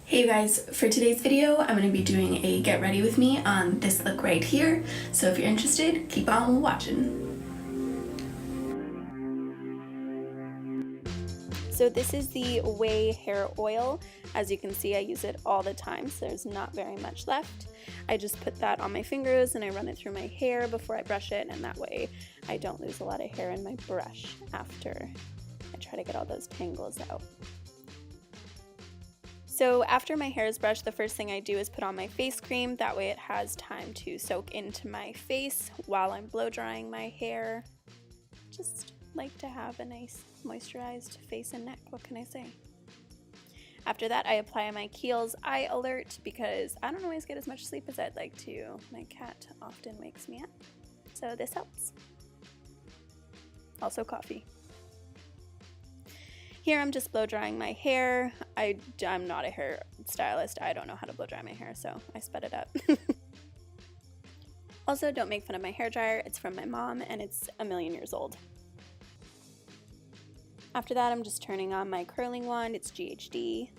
Hey you guys, for today's video, I'm going to be doing a get ready with me on this look right here. So if you're interested, keep on watching. So this is the Way hair oil. As you can see, I use it all the time, so there's not very much left. I just put that on my fingers and I run it through my hair before I brush it, and that way I don't lose a lot of hair in my brush after I try to get all those tangles out. So after my hair is brushed, the first thing I do is put on my face cream. That way it has time to soak into my face while I'm blow drying my hair. Just like to have a nice moisturized face and neck, what can I say? After that, I apply my Kiehl's Eye Alert because I don't always get as much sleep as I'd like to. My cat often wakes me up, so this helps. Also coffee. Here I'm just blow drying my hair. I'm not a hair stylist. I don't know how to blow dry my hair, so I sped it up. Also, don't make fun of my hair dryer. It's from my mom and it's a million years old. After that, I'm just turning on my curling wand. It's GHD.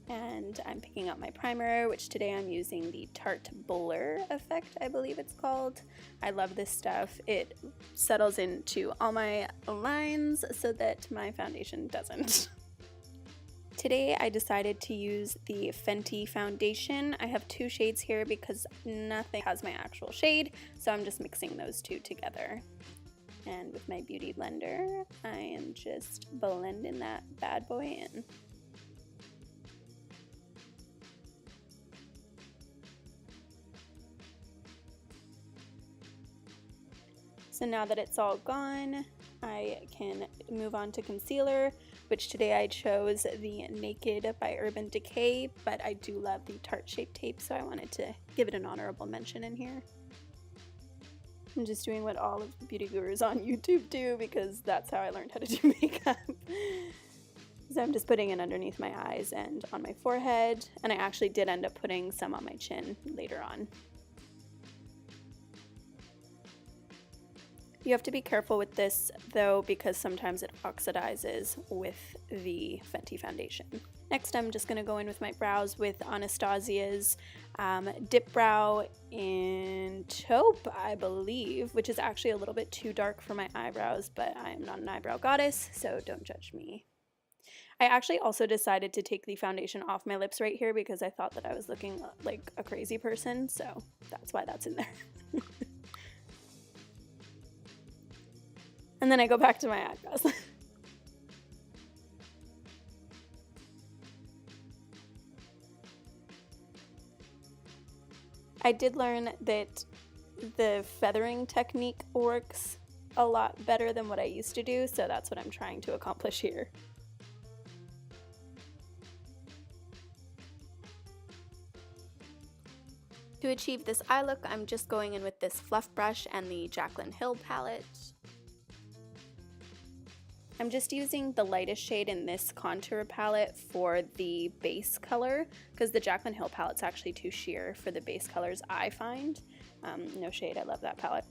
And I'm picking up my primer, which today I'm using the Tarte Blur Effect, I believe it's called. I love this stuff. It settles into all my lines so that my foundation doesn't. Today I decided to use the Fenty foundation. I have two shades here because nothing has my actual shade, so I'm just mixing those two together. And with my beauty blender, I am just blending that bad boy in. So now that it's all gone, I can move on to concealer, which today I chose the Naked by Urban Decay, but I do love the Tarte Shape Tape, so I wanted to give it an honorable mention in here. I'm just doing what all of the beauty gurus on YouTube do because that's how I learned how to do makeup. So I'm just putting it underneath my eyes and on my forehead, and I actually did end up putting some on my chin later on. You have to be careful with this though because sometimes it oxidizes with the Fenty foundation. Next, I'm just going to go in with my brows with Anastasia's Dip Brow in Taupe, I believe, which is actually a little bit too dark for my eyebrows, but I'm not an eyebrow goddess, so don't judge me. I actually also decided to take the foundation off my lips right here because I thought that I was looking like a crazy person, so that's why that's in there. And then I go back to my eyebrows. I did learn that the feathering technique works a lot better than what I used to do, so that's what I'm trying to accomplish here. To achieve this eye look, I'm just going in with this fluff brush and the Jaclyn Hill palette. I'm just using the lightest shade in this contour palette for the base color because the Jaclyn Hill palette's actually too sheer for the base colors I find. No shade, I love that palette.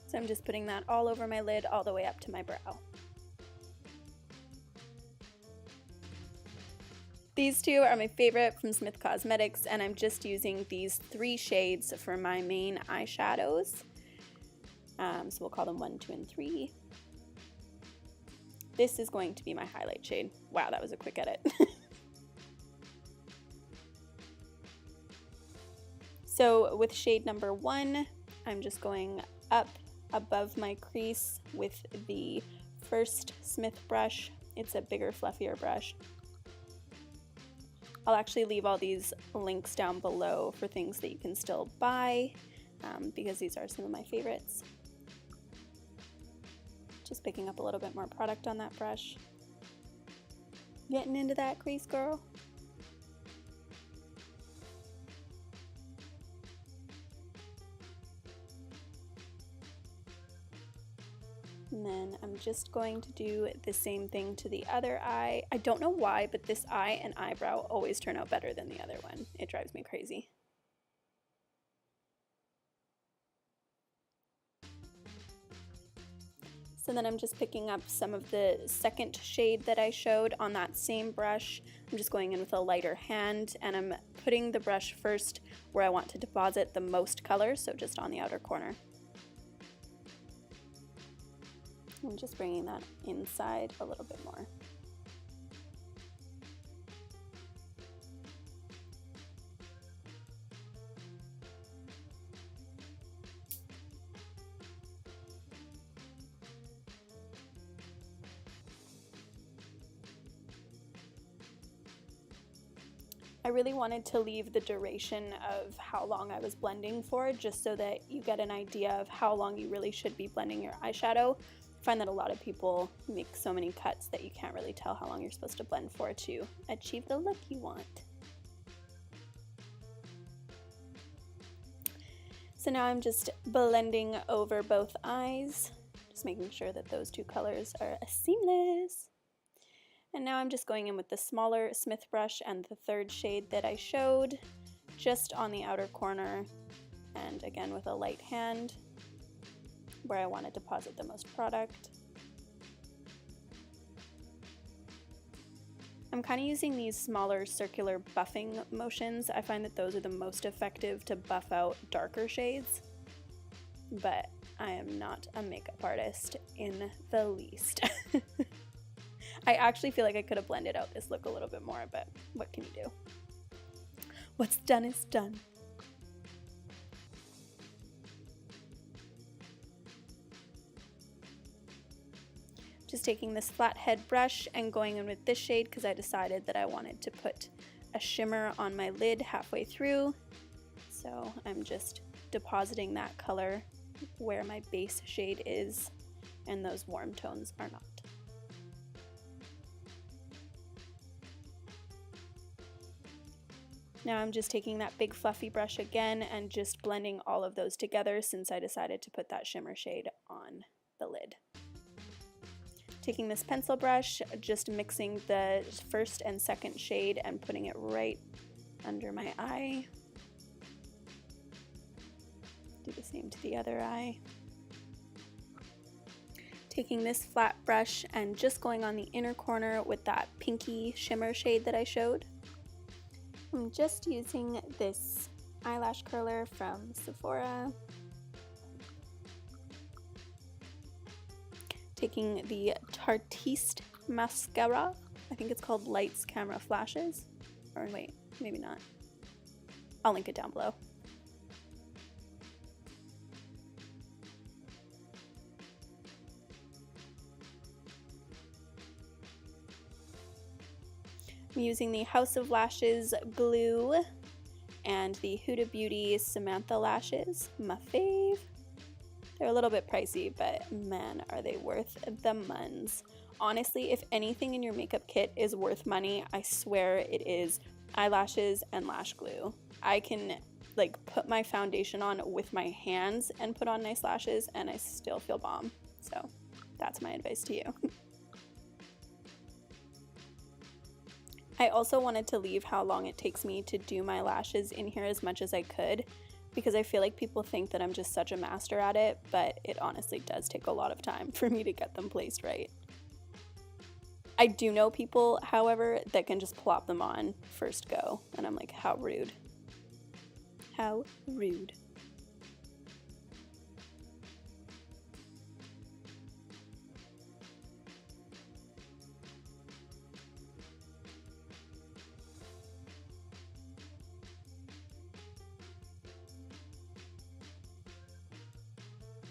So I'm just putting that all over my lid all the way up to my brow. These two are my favorite from Smith Cosmetics, and I'm just using these three shades for my main eyeshadows. So we'll call them 1, 2, and 3. This is going to be my highlight shade. Wow, that was a quick edit. So with shade number 1, I'm just going up above my crease with the first Smith brush. It's a bigger, fluffier brush. I'll actually leave all these links down below for things that you can still buy because these are some of my favorites. Just picking up a little bit more product on that brush. Getting into that crease, girl. And then I'm just going to do the same thing to the other eye. I don't know why, but this eye and eyebrow always turn out better than the other one. It drives me crazy. So then I'm just picking up some of the second shade that I showed on that same brush. I'm just going in with a lighter hand, and I'm putting the brush first where I want to deposit the most color, so just on the outer corner. I'm just bringing that inside a little bit more. I really wanted to leave the duration of how long I was blending for, just so that you get an idea of how long you really should be blending your eyeshadow. I find that a lot of people make so many cuts that you can't really tell how long you're supposed to blend for to achieve the look you want. So now I'm just blending over both eyes, just making sure that those two colors are seamless. And now I'm just going in with the smaller Smith brush and the third shade that I showed, just on the outer corner, and again with a light hand where I want to deposit the most product. I'm kind of using these smaller circular buffing motions. I find that those are the most effective to buff out darker shades, but I am not a makeup artist in the least. I actually feel like I could have blended out this look a little bit more, but what can you do? What's done is done. Just taking this flathead brush and going in with this shade because I decided that I wanted to put a shimmer on my lid halfway through. So I'm just depositing that color where my base shade is and those warm tones are not. Now I'm just taking that big fluffy brush again and just blending all of those together since I decided to put that shimmer shade on the lid. Taking this pencil brush, just mixing the first and second shade and putting it right under my eye. Do the same to the other eye. Taking this flat brush and just going on the inner corner with that pinky shimmer shade that I showed. I'm just using this eyelash curler from Sephora. Taking the Tartiste mascara. I think it's called Lights Camera Flashes. Or wait, maybe not. I'll link it down below. I'm using the House of Lashes glue and the Huda Beauty Samantha lashes, my fave. They're a little bit pricey, but man, are they worth the muns. Honestly, if anything in your makeup kit is worth money, I swear it is eyelashes and lash glue. I can like put my foundation on with my hands and put on nice lashes and I still feel bomb. So that's my advice to you. I also wanted to leave how long it takes me to do my lashes in here as much as I could, because I feel like people think that I'm just such a master at it, but it honestly does take a lot of time for me to get them placed right. I do know people, however, that can just plop them on first go, and I'm like, how rude. How rude.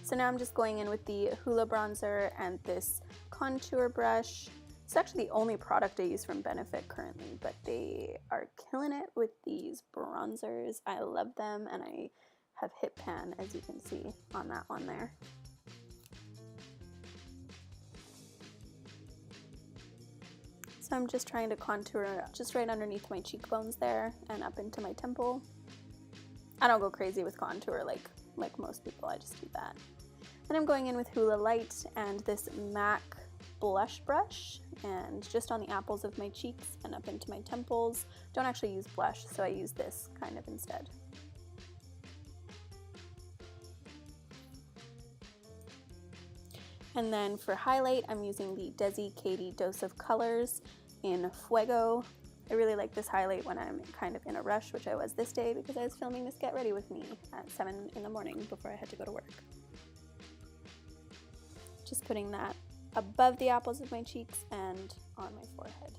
So now I'm just going in with the Hoola bronzer and this contour brush. It's actually the only product I use from Benefit currently, but they are killing it with these bronzers. I love them, and I have hit pan, as you can see on that one there. So I'm just trying to contour just right underneath my cheekbones there and up into my temple. I don't go crazy with contour like most people, I just do that. And I'm going in with Hoola Light and this MAC blush brush, and just on the apples of my cheeks and up into my temples. Don't actually use blush, so I use this kind of instead. And then for highlight, I'm using the Desi Katie Dose of Colors in Fuego. I really like this highlight when I'm kind of in a rush, which I was this day because I was filming this Get Ready With Me at 7 in the morning before I had to go to work. Just putting that above the apples of my cheeks and on my forehead.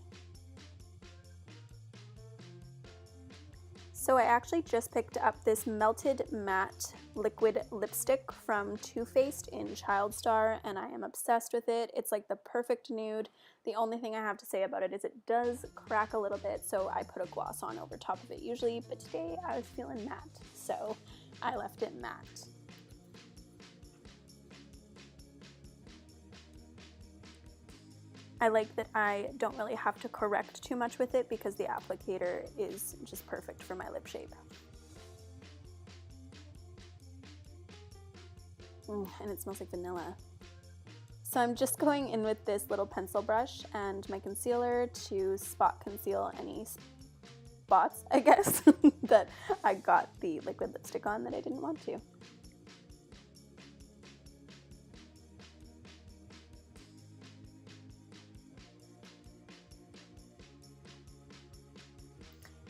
So I actually just picked up this Melted Matte Liquid Lipstick from Too Faced in Child Star, and I am obsessed with it. It's like the perfect nude. The only thing I have to say about it is it does crack a little bit, so I put a gloss on over top of it usually, but today I was feeling matte, so I left it matte. I like that I don't really have to correct too much with it because the applicator is just perfect for my lip shape. And it smells like vanilla. So I'm just going in with this little pencil brush and my concealer to spot conceal any spots, I guess, that I got the liquid lipstick on that I didn't want to.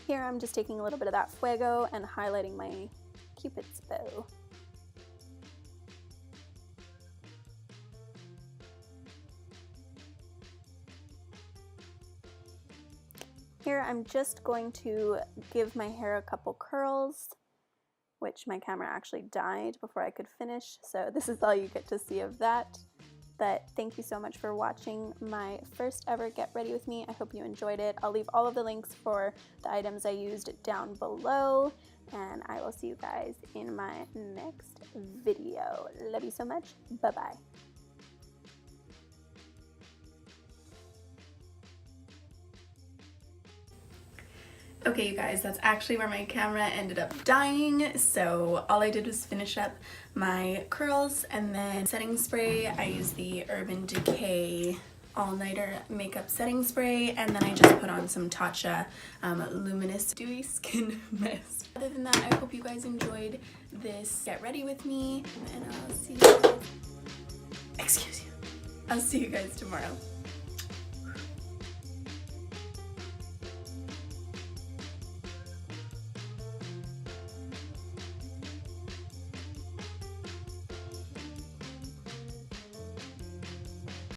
Here I'm just taking a little bit of that Fuego and highlighting my Cupid's bow. Here I'm just going to give my hair a couple curls, which my camera actually died before I could finish, so this is all you get to see of that. But thank you so much for watching my first ever Get Ready With Me. I hope you enjoyed it. I'll leave all of the links for the items I used down below, and I will see you guys in my next video. Love you so much. Bye-bye. Okay, you guys, that's actually where my camera ended up dying, so all I did was finish up my curls and then setting spray. I used the Urban Decay All-Nighter Makeup Setting Spray, and then I just put on some Tatcha Luminous Dewy Skin Mist. Other than that, I hope you guys enjoyed this Get Ready With Me, and I'll see you guys, I'll see you guys tomorrow.